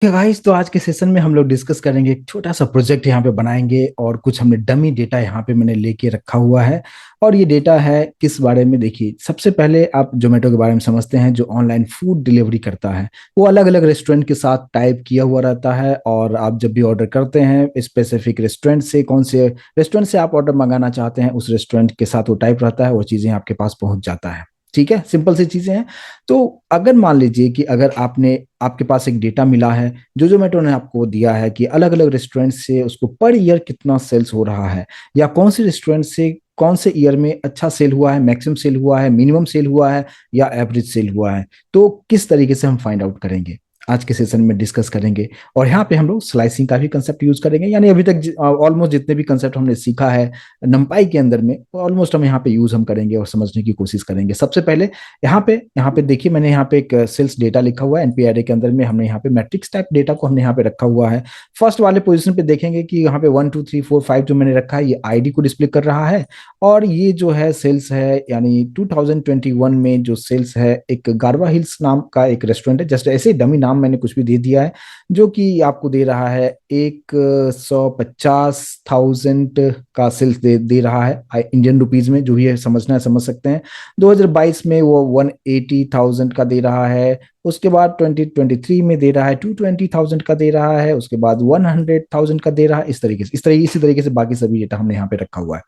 Guys, तो आज के सेशन में हम लोग डिस्कस करेंगे। एक छोटा सा प्रोजेक्ट यहाँ पे बनाएंगे और कुछ हमने डमी डेटा यहाँ पे मैंने लेके रखा हुआ है। और ये डेटा है किस बारे में, देखिए सबसे पहले आप जोमेटो के बारे में समझते हैं। जो ऑनलाइन फूड डिलीवरी करता है वो अलग अलग रेस्टोरेंट के साथ टाइप किया हुआ रहता है। और आप जब भी ऑर्डर करते हैं स्पेसिफिक रेस्टोरेंट से, कौन से रेस्टोरेंट से आप ऑर्डर मंगाना चाहते हैं उस रेस्टोरेंट के साथ वो टाइप रहता है, वो चीज़ें आपके पास पहुंच जाता है। ठीक है, सिंपल सी चीजें हैं। तो अगर मान लीजिए कि अगर आपके पास एक डेटा मिला है जो जोमेटो ने आपको दिया है कि अलग अलग रेस्टोरेंट से उसको पर ईयर कितना सेल्स हो रहा है, या कौन सी रेस्टोरेंट से कौन से ईयर में अच्छा सेल हुआ है, मैक्सिमम सेल हुआ है, मिनिमम सेल हुआ है, या एवरेज सेल हुआ है, तो किस तरीके से हम फाइंड आउट करेंगे आज के सेशन में डिस्कस करेंगे। और यहाँ पे हम लोग स्लाइसिंग का भी कंसेप्ट यूज करेंगे, यानी अभी तक ऑलमोस्ट जितने भी कंसेप्ट हमने सीखा है नंपाई के अंदर में ऑलमोस्ट हम यहाँ पे यूज हम करेंगे और समझने की कोशिश करेंगे। सबसे पहले यहाँ पे देखिए, मैंने यहाँ पे एक सेल्स डेटा लिखा हुआ है एनपीआरए के अंदर में। हमने यहाँ पे मैट्रिक्स टाइप डेटा को हमने यहाँ पे रखा हुआ है। फर्स्ट वाले पोजीशन पे देखेंगे कि यहाँ पे 1 2 3 4 5 जो मैंने रखा है ये आईडी को डिस्प्ले कर रहा है। और ये जो है सेल्स है, यानी 2021 में जो सेल्स है, एक गारवा हिल्स नाम का एक रेस्टोरेंट है, जस्ट ऐसे डमी नाम मैंने कुछ भी दे दिया है, जो कि आपको दे रहा है 150,000 का सेल्स दे रहा है इंडियन रुपीज में। जो भी है समझना है समझ सकते हैं। 2022 में वो 180,000 का दे रहा है। उसके बाद 2023 में दे रहा है 220,000 का दे रहा है। उसके बाद 100,000 का दे रहा है। इसी तरीके से बाकी सभी डेटा हमने यहाँ पे रखा हुआ है।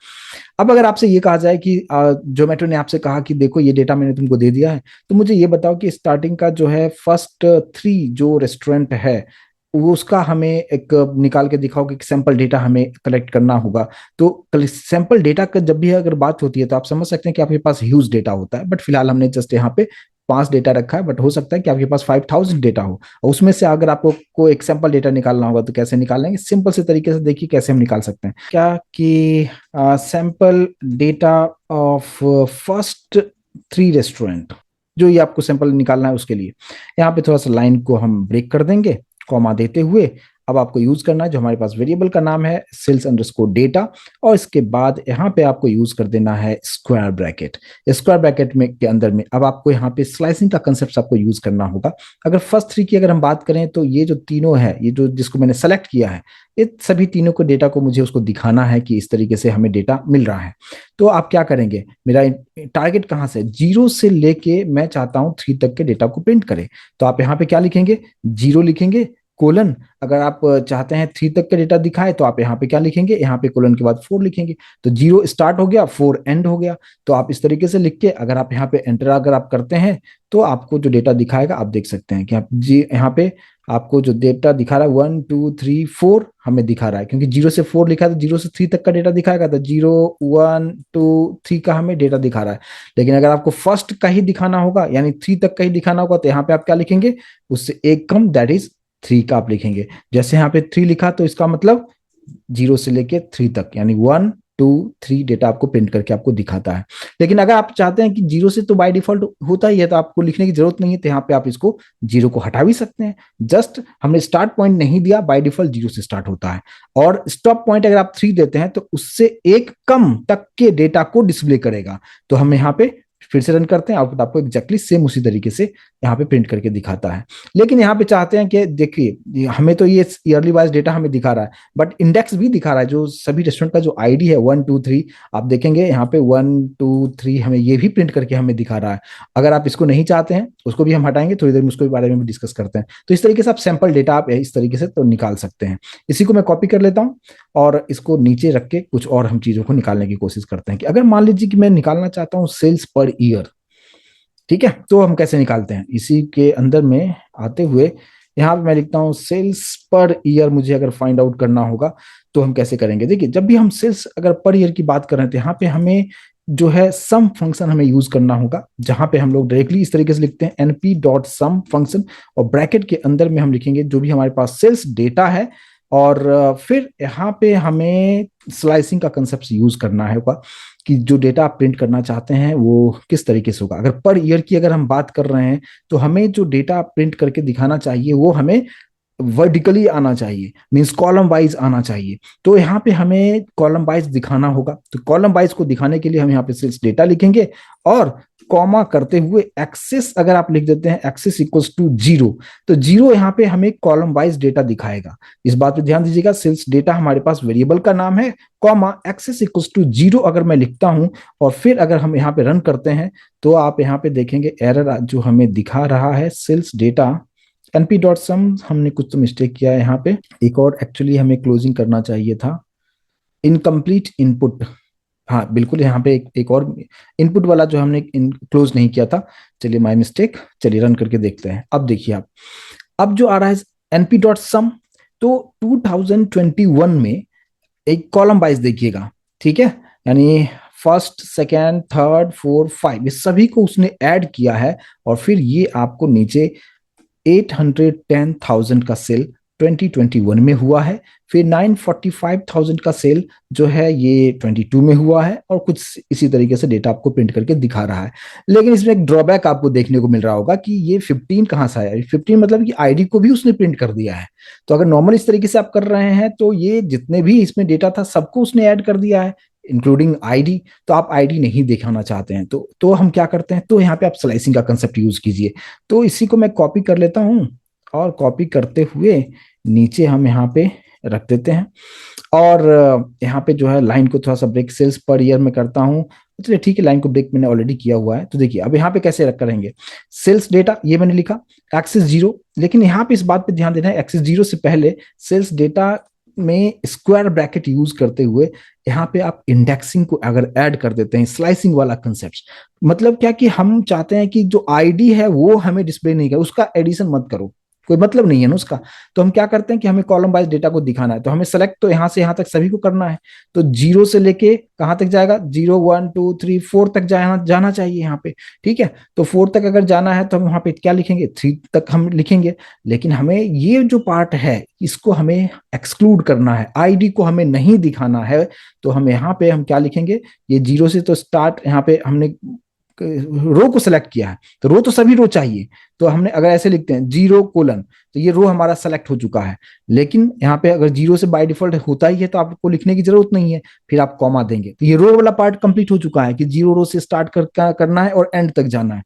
अब अगर आपसे ये कहा जाए कि जोमेटो ने आपसे कहा कि देखो ये डेटा मैंने तुमको दे दिया है, तो मुझे ये बताओ कि स्टार्टिंग का जो है फर्स्ट 3 जो रेस्टोरेंट है वो उसका हमें एक निकाल के दिखाओ कि सैंपल डेटा हमें कलेक्ट करना होगा। तो सैंपल डेटा का जब भी अगर बात होती है तो आप समझ सकते हैं कि आपके पास ह्यूज डेटा होता है, बट फिलहाल हमने जस्ट यहाँ पे 5 डेटा रखा है। बट हो सकता है कि आपके पास 5,000 डेटा हो और उसमें से अगर आपको को एक सैंपल डेटा निकालना होगा तो कैसे निकालेंगे। सिंपल से तरीके से देखिए कैसे हम निकाल सकते हैं क्या कि sample data of first 3 restaurant, जो ये आपको सैंपल निकालना है उसके लिए यहाँ पे थोड़ा सा लाइन को हम ब्रेक कर देंगे कॉमा देते हुए। अब आपको यूज करना है जो हमारे पास वेरिएबल का नाम है सेल्स अंडरस्कोर डेटा, और इसके बाद यहाँ पे आपको यूज कर देना है स्क्वायर ब्रैकेट। स्क्वायर ब्रैकेट में के अंदर में अब आपको यहाँ पे स्लाइसिंग का कंसेप्ट आपको यूज करना होगा। अगर फर्स्ट 3 की अगर हम बात करें तो ये जो तीनों है, ये जो जिसको मैंने सेलेक्ट किया है, ये सभी तीनों को डेटा को मुझे उसको दिखाना है कि इस तरीके से हमें डेटा मिल रहा है। तो आप क्या करेंगे, मेरा टारगेट कहाँ से, 0 से लेके मैं चाहता हूँ 3 तक के डेटा को प्रिंट करें। तो आप यहाँ पे क्या लिखेंगे, 0 लिखेंगे कोलन। अगर आप चाहते हैं 3 तक का डेटा दिखाए तो आप यहाँ पे क्या लिखेंगे, यहाँ पे कोलन के बाद 4 लिखेंगे। तो 0 स्टार्ट हो गया, 4 एंड हो गया। तो आप इस तरीके से लिख के अगर आप यहाँ पे एंटर अगर आप करते हैं तो आपको जो डेटा दिखाएगा आप देख सकते हैं कि आप जी यहाँ पे आपको जो डेटा दिखा रहा है 1 2 3 4 हमें दिखा रहा है, क्योंकि 0 से 4 लिखा है तो 0 से 3 तक का डेटा दिखाएगा। तो 0 1 2 3 का हमें डेटा दिखा रहा है। लेकिन अगर आपको फर्स्ट का ही दिखाना होगा, यानी 3 तक का ही दिखाना होगा, तो यहाँ पे आप क्या लिखेंगे, उससे एक कम, दैट इज 3 का आप लिखेंगे। जैसे यहाँ पे 3 लिखा तो इसका मतलब 0 से लेके 3 तक, यानी 1 2 3 डेटा आपको प्रिंट करके आपको दिखाता है। लेकिन अगर आप चाहते हैं कि 0 से तो बाय डिफॉल्ट होता ही है, तो आपको लिखने की जरूरत नहीं है। तो यहाँ पे आप इसको 0 को हटा भी सकते हैं। जस्ट हमने स्टार्ट पॉइंट नहीं दिया, बाय डिफॉल्ट 0 से स्टार्ट होता है। और स्टॉप पॉइंट अगर आप 3 देते हैं तो उससे एक कम तक के डेटा को डिस्प्ले करेगा। तो हम यहाँ पे फिर से रन करते हैं, आउटपुट आपको एग्जैक्टली सेम उसी तरीके से यहाँ पे प्रिंट करके दिखाता है। लेकिन यहाँ पे चाहते हैं कि देखिए हमें तो ये ईयरली वाइज डेटा हमें दिखा रहा है, बट इंडेक्स भी दिखा रहा है। जो सभी रेस्टोरेंट का जो आईडी है 1 2 3, आप देखेंगे यहाँ पे 1 2 3 हमें ये भी प्रिंट करके हमें दिखा रहा है। अगर आप इसको नहीं चाहते हैं उसको भी हम हटाएंगे, थोड़ी देर में उसके बारे में भी डिस्कस करते हैं। तो इस तरीके से आप सैंपल डेटा आप इस तरीके से तो निकाल सकते हैं। इसी को मैं कॉपी कर लेता हूँ और इसको नीचे रख के कुछ और हम चीजों को निकालने की कोशिश करते हैं। कि अगर मान लीजिए कि मैं निकालना चाहता हूँ सेल्स पर ईयर, ठीक है, तो हम कैसे निकालते हैं, इसी के अंदर में आते हुए यहाँ पे मैं लिखता हूँ सेल्स पर ईयर। मुझे अगर फाइंड आउट करना होगा तो हम कैसे करेंगे, देखिए जब भी हम सेल्स अगर पर ईयर की बात कर रहे हैं तो यहाँ पे हमें जो है सम फंक्शन हमें यूज करना होगा, जहां पे हम लोग डायरेक्टली इस तरीके से लिखते हैं np डॉट सम फंक्शन, और ब्रैकेट के अंदर में हम लिखेंगे जो भी हमारे पास सेल्स डेटा है। और फिर यहाँ पे हमें स्लाइसिंग का कंसेप्ट यूज करना है कि जो डेटा आप प्रिंट करना चाहते हैं वो किस तरीके से होगा। अगर पर ईयर की अगर हम बात कर रहे हैं तो हमें जो डेटा प्रिंट करके दिखाना चाहिए वो हमें वर्टिकली आना चाहिए, मींस कॉलम वाइज आना चाहिए। तो यहाँ पे हमें कॉलम वाइज दिखाना होगा। तो कॉलम वाइज को दिखाने के लिए हम यहाँ पे सेल्स डेटा लिखेंगे और कॉमा करते हुए एक्सेस अगर आप लिख देते हैं, एक्सेस इक्वल्स टू जीरो, तो जीरो यहाँ पे हमें कॉलम वाइज डेटा दिखाएगा। इस बात पे ध्यान दीजिएगा, सेल्स डेटा हमारे पास वेरिएबल का नाम है, comma access equals to zero अगर मैं लिखता हूं और फिर अगर हम यहाँ पे रन करते हैं तो आप यहाँ पे देखेंगे एरर जो हमें दिखा रहा है, सेल्स डेटा np.sum, हमने कुछ तो मिस्टेक किया है यहाँ पे, एक और एक्चुअली हमें क्लोजिंग करना चाहिए था, इनकम्प्लीट इनपुट, हाँ बिल्कुल यहाँ पे एक और इनपुट वाला जो हमने क्लोज नहीं किया था, चलिए माय मिस्टेक। चलिए रन करके देखते हैं। अब देखिए आप, अब जो आ रहा है np.sum, तो 2021 में एक कॉलम वाइज देखिएगा, ठीक है, यानी first second third fourth five, ये सभी को उसने ऐड किया है और फिर ये आपको नीचे 810,000 का सेल 2021 में हुआ है, फिर 945,000 का सेल जो है ये 22 में हुआ है, और कुछ इसी तरीके से डेटा आपको प्रिंट करके दिखा रहा है। लेकिन इसमें एक ड्रॉबैक आपको देखने को मिल रहा होगा कि ये 15 कहाँ से आया, 15 मतलब कि आईडी को भी उसने प्रिंट कर दिया है। तो अगर नॉर्मल इस तरीके से आप कर रहे हैं तो ये जितने भी इसमें डेटा था सबको उसने ऐड कर दिया है, इंक्लूडिंग आईडी। तो आप आईडी नहीं दिखाना चाहते हैं तो हम क्या करते हैं, तो यहाँ पे आप स्लाइसिंग का कंसेप्ट यूज कीजिए। तो इसी को मैं कॉपी कर लेता हूँ और कॉपी करते हुए नीचे हम यहाँ पे रख देते हैं, और यहाँ पे जो है लाइन को थोड़ा सा ब्रेक सेल्स पर ईयर में करता हूँ। चलिए ठीक है, लाइन को ब्रेक मैंने ऑलरेडी किया हुआ है। तो देखिए अब यहाँ पे कैसे रख करेंगे, सेल्स डेटा ये मैंने लिखा, एक्सेस जीरो, लेकिन यहाँ पे इस बात पे ध्यान देना है, एक्सेस जीरो से पहले सेल्स डेटा में स्क्वायर ब्रैकेट यूज करते हुए यहाँ पे आप इंडेक्सिंग को अगर ऐड कर देते हैं, स्लाइसिंग वाला कंसेप्ट, मतलब क्या कि हम चाहते हैं कि जो आईडी है वो हमें डिस्प्ले नहीं करे, उसका एडिशन मत करो, कोई मतलब नहीं है ना उसका। तो हम क्या करते हैं कि हमें कॉलम वाइज डेटा को दिखाना है, तो हमें सेलेक्ट तो यहाँ से यहाँ तक सभी को करना है। तो जीरो से लेके कहाँ तक जाएगा, 0 1 2 3 4 तक जाना चाहिए यहाँ पे, ठीक है। तो 4 तक अगर जाना है तो हम वहाँ पे क्या लिखेंगे, 3 तक हम लिखेंगे। लेकिन हमें ये जो पार्ट है इसको हमें एक्सक्लूड करना है, आईडी को हमें नहीं दिखाना है। तो हम यहाँ पे हम क्या लिखेंगे, ये जीरो से तो स्टार्ट, यहाँ पे हमने रो को सिलेक्ट किया है, तो रो तो सभी रो चाहिए। तो हमने अगर ऐसे लिखते हैं 0 कोलन, तो ये रो हमारा सेलेक्ट हो चुका है। लेकिन यहाँ पे अगर जीरो से बाय डिफॉल्ट होता ही है तो आपको लिखने की जरूरत नहीं है, फिर आप कॉमा देंगे, तो ये रो वाला पार्ट कंप्लीट हो चुका है कि जीरो रो से स्टार्ट करना है और एंड तक जाना है।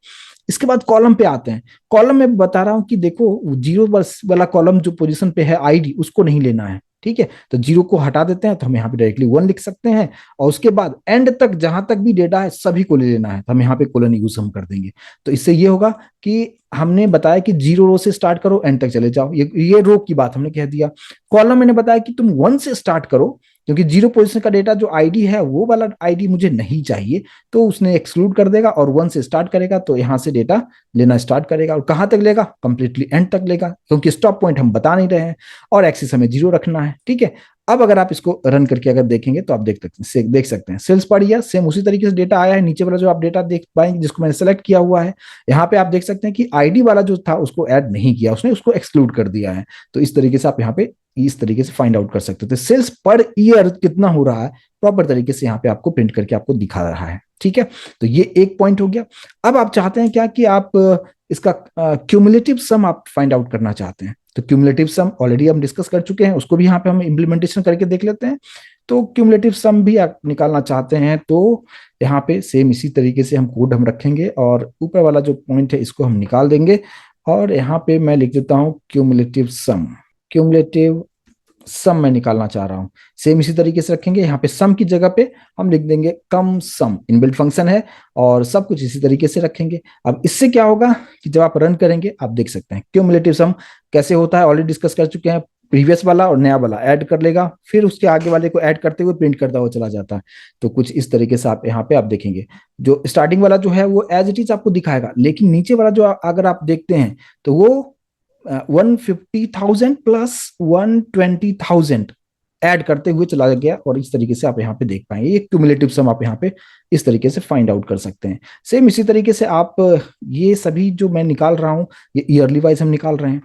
इसके बाद कॉलम पे आते हैं। कॉलम में बता रहा हूं कि देखो जीरो वाला कॉलम जो पोजीशन पे है आईडी, उसको नहीं लेना है, ठीक है। तो जीरो को हटा देते हैं, तो हम यहाँ पे डायरेक्टली 1 लिख सकते हैं, और उसके बाद एंड तक जहां तक भी डेटा है सभी को ले लेना है, तो हम यहाँ पे कोलन यूज हम कर देंगे। तो इससे ये होगा कि हमने बताया कि 0 रो से स्टार्ट करो एंड तक चले जाओ, ये रो की बात हमने कह दिया। कॉलम मैंने बताया कि तुम 1 से स्टार्ट करो, क्योंकि जीरो पोजीशन का डेटा जो आईडी है वो वाला आईडी मुझे नहीं चाहिए, तो उसने एक्सक्लूड कर देगा और 1 से स्टार्ट करेगा, तो यहां से डेटा लेना स्टार्ट करेगा। और कहां तक लेगा, कंप्लीटली एंड तक लेगा, क्योंकि स्टॉप पॉइंट हम बता नहीं रहे हैं, और एक्सिस हमें 0 रखना है, ठीक है। अब अगर आप इसको रन करके अगर देखेंगे तो आप देख सकते हैं सेल्स पर ईयर सेम उसी तरीके से डेटा आया है। नीचे वाला जो आप डेटा देख पाएंगे जिसको मैंने सेलेक्ट किया हुआ है, यहाँ पे आप देख सकते हैं कि आईडी वाला जो था उसको ऐड नहीं किया, उसने उसको एक्सक्लूड कर दिया है। तो इस तरीके से आप यहाँ पे इस तरीके से फाइंड आउट कर सकते थे सेल्स पर ईयर कितना हो रहा है, प्रॉपर तरीके से यहाँ पे आपको प्रिंट करके आपको दिखा रहा है, ठीक है। तो ये एक पॉइंट हो गया। अब आप चाहते हैं क्या कि आप इसका क्यूमुलेटिव सम आप फाइंड आउट करना चाहते हैं। तो क्यूमुलेटिव सम ऑलरेडी हम डिस्कस कर चुके हैं, उसको भी यहाँ पे हम इम्प्लीमेंटेशन करके देख लेते हैं। तो क्यूमुलेटिव सम भी आप निकालना चाहते हैं तो यहाँ पे सेम इसी तरीके से हम कोड हम रखेंगे, और ऊपर वाला जो पॉइंट है इसको हम निकाल देंगे, और यहाँ पे मैं लिख देता हूँ क्यूमुलेटिव सम। क्यूमुलेटिव सम मैं निकालना चाह रहा हूं, सेम इसी तरीके से रखेंगे। यहाँ पे सम की जगह पे हम लिख देंगे कम सम, इनबिल्ट फंक्शन है, और सब कुछ इसी तरीके से रखेंगे। अब इससे क्या होगा कि जब आप रन करेंगे आप देख सकते हैं क्यूमुलेटिव सम कैसे होता है, ऑलरेडी डिस्कस कर चुके हैं। प्रीवियस वाला और नया वाला ऐड कर लेगा, फिर उसके आगे वाले को ऐड करते हुए प्रिंट करता हुआ चला जाता है। तो कुछ इस तरीके से आप यहाँ पे आप देखेंगे, जो स्टार्टिंग वाला जो है वो एज इट इज आपको दिखाएगा, लेकिन नीचे वाला जो अगर आप देखते हैं तो वो 150,000 प्लस 120,000 ऐड करते हुए चला गया, और इस तरीके से आप यहाँ पे देख पाएंगे ये क्यूमुलेटिव सम आप यहाँ पे इस तरीके से फाइंड आउट कर सकते हैं। सेम इसी तरीके से आप ये सभी जो मैं निकाल रहा हूँ ये ईयरली वाइज हम निकाल रहे हैं।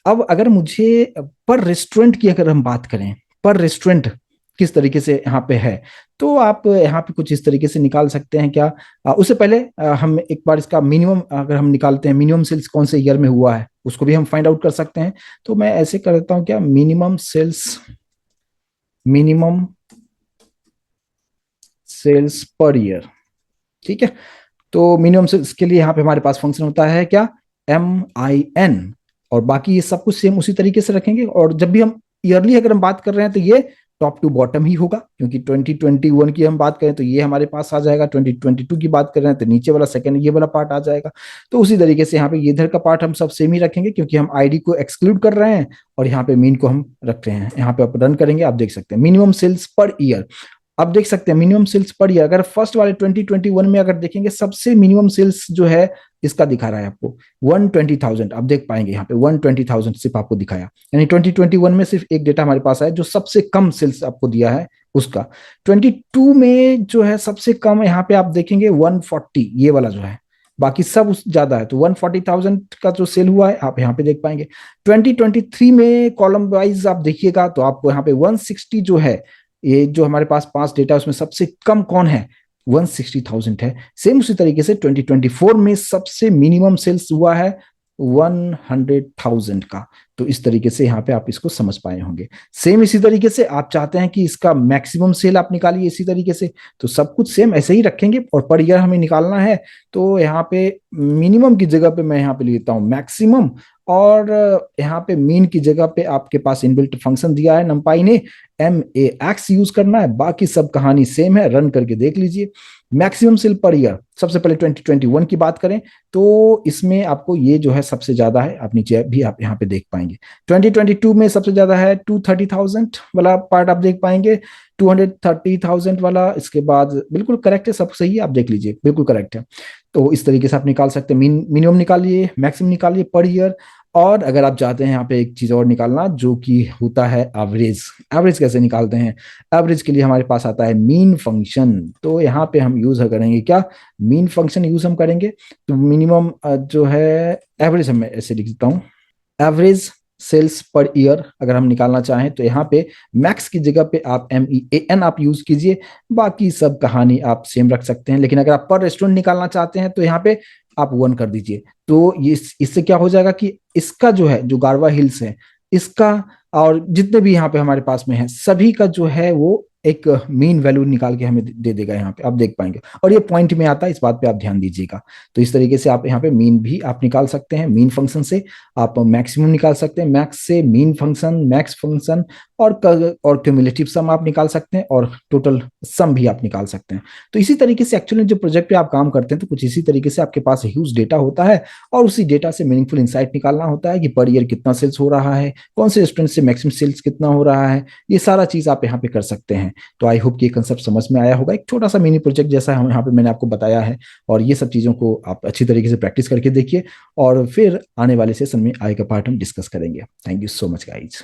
अब अगर मुझे पर रेस्टोरेंट की अगर हम बात करें, पर रेस्टोरेंट किस तरीके से यहाँ पे है, तो आप यहाँ पे कुछ इस तरीके से निकाल सकते हैं क्या। उससे पहले हम एक बार इसका मिनिमम अगर हम निकालते हैं, मिनिमम सेल्स कौन से ईयर में हुआ है उसको भी हम फाइंड आउट कर सकते हैं। तो मैं ऐसे कर देता हूँ क्या, मिनिमम सेल्स पर ईयर, ठीक है। तो मिनिमम सेल्स के लिए यहाँ पे हमारे पास फंक्शन होता है क्या, MIN, और बाकी ये सब कुछ सेम उसी तरीके से रखेंगे। और जब भी हम ईयरली अगर हम बात कर रहे हैं तो ये टॉप टू बॉटम ही होगा, क्योंकि 2021 की हम बात करें तो ये हमारे पास आ जाएगा, 2022 की बात कर रहे हैं तो नीचे वाला सेकंड ये वाला पार्ट आ जाएगा। तो उसी तरीके से यहाँ पे ये इधर का पार्ट हम सब सेम ही रखेंगे, क्योंकि हम आईडी को एक्सक्लूड कर रहे हैं और यहाँ पे मीन को हम रख रहे हैं। यहाँ पे आप रन करेंगे, आप देख सकते हैं मिनिमम सेल्स पर ईयर। आप देख सकते हैं मिनिमम सेल्स पर ईयर, अगर फर्स्ट वाले 2021 में अगर देखेंगे, सबसे मिनिमम सेल्स जो है इसका दिखा रहा है आपको 120,000। आप देख पाएंगे यहाँ पे 120,000 सिर्फ आपको दिखाया, यानी 2021 में सिर्फ एक डेटा हमारे पास है जो सबसे कम सेल्स आपको दिया है उसका। 22 में जो है सबसे कम यहाँ पे आप देखेंगे 140, ये वाला जो है, बाकी सब उस ज्यादा है। तो 140,000 का जो सेल हुआ है आप यहाँ पे देख पाएंगे। 2023 में कॉलम वाइज आप देखिएगा तो आपको यहाँ पे 160 जो है, ये जो हमारे पास 5 डेटा उसमें सबसे कम कौन है, 160,000 है। सेम उसी तरीके से 2024 में सबसे मिनिमम सेल्स हुआ है 100,000 का। तो इस तरीके से यहाँ पे आप इसको समझ पाए होंगे। सेम इसी तरीके से आप चाहते हैं कि इसका मैक्सिमम सेल आप निकालिए इसी तरीके से, तो सब कुछ सेम ऐसे ही रखेंगे। और पर ईयर हमें निकालना है तो यहाँ पे मिनिमम की जगह पे मैं यहाँ पे लेता हूँ मैक्सिमम, और यहाँ पे मीन की जगह पे आपके पास इनबिल्ट फंक्शन दिया है नंपाई ने, MAX यूज करना है। बाकी सब कहानी सेम है, रन करके देख लीजिए। मैक्सिमम सेल पर ईयर, सबसे पहले 2021 की बात करें तो इसमें आपको ये जो है सबसे ज्यादा है, आप नीचे भी आप यहाँ पे देख पाएंगे। 2022 में सबसे ज्यादा है 230,000 वाला पार्ट आप देख पाएंगे, 230,000 वाला। इसके बाद बिल्कुल करेक्ट है, सब सही है, आप देख लीजिए बिल्कुल करेक्ट है। तो इस तरीके से आप निकाल सकते हैं, मिनिमम निकालिए, मैक्सिमम निकालिए पर ईयर। और अगर आप चाहते हैं यहाँ पे एक चीज और निकालना जो कि होता है एवरेज, एवरेज कैसे निकालते हैं, एवरेज के लिए हमारे पास आता है मीन फंक्शन। तो यहाँ पे हम यूज करेंगे क्या, मीन फंक्शन यूज हम करेंगे। तो मिनिमम जो है एवरेज, हम ऐसे लिख देता हूँ, एवरेज सेल्स पर ईयर अगर हम निकालना चाहें तो यहाँ पे मैक्स की जगह पे आप MEAN आप यूज कीजिए। बाकी सब कहानी आप सेम रख सकते हैं, लेकिन अगर आप पर रेस्टोरेंट निकालना चाहते हैं तो यहाँ पे आप 1 कर दीजिए। तो ये इससे क्या हो जाएगा कि इसका जो है, जो गारवा हिल्स है इसका, और जितने भी यहाँ पे हमारे पास में है सभी का जो है वो एक मीन वैल्यू निकाल के हमें दे देगा। यहाँ पे आप देख पाएंगे, और ये पॉइंट में आता है, इस बात पे आप ध्यान दीजिएगा। तो इस तरीके से आप यहाँ पे मीन भी आप निकाल सकते हैं, मीन फंक्शन से आप मैक्सिमम निकाल सकते हैं, मैक्स से मीन फंक्शन, मैक्स फंक्शन, और क्यूमुलेटिव सम आप निकाल सकते हैं, और टोटल सम भी आप निकाल सकते हैं। तो इसी तरीके से एक्चुअली जो प्रोजेक्ट पे आप काम करते हैं तो कुछ इसी तरीके से आपके पास ह्यूज डेटा होता है, और उसी डेटा से मीनिंगफुल इंसाइट निकालना होता है कि पर ईयर कितना सेल्स हो रहा है, कौन से रेस्टोरेंट से मैक्सिमम सेल्स कितना हो रहा है, ये सारा चीज आप यहाँ पे कर सकते हैं। तो आई होप कि ये कंसेप्ट समझ में आया होगा, एक छोटा सा मिनी प्रोजेक्ट जैसा हम यहाँ पे मैंने आपको बताया है। और ये सब चीजों को आप अच्छी तरीके से प्रैक्टिस करके देखिए, और फिर आने वाले सेशन में आगे का पार्ट हम डिस्कस करेंगे। Thank you so much guys.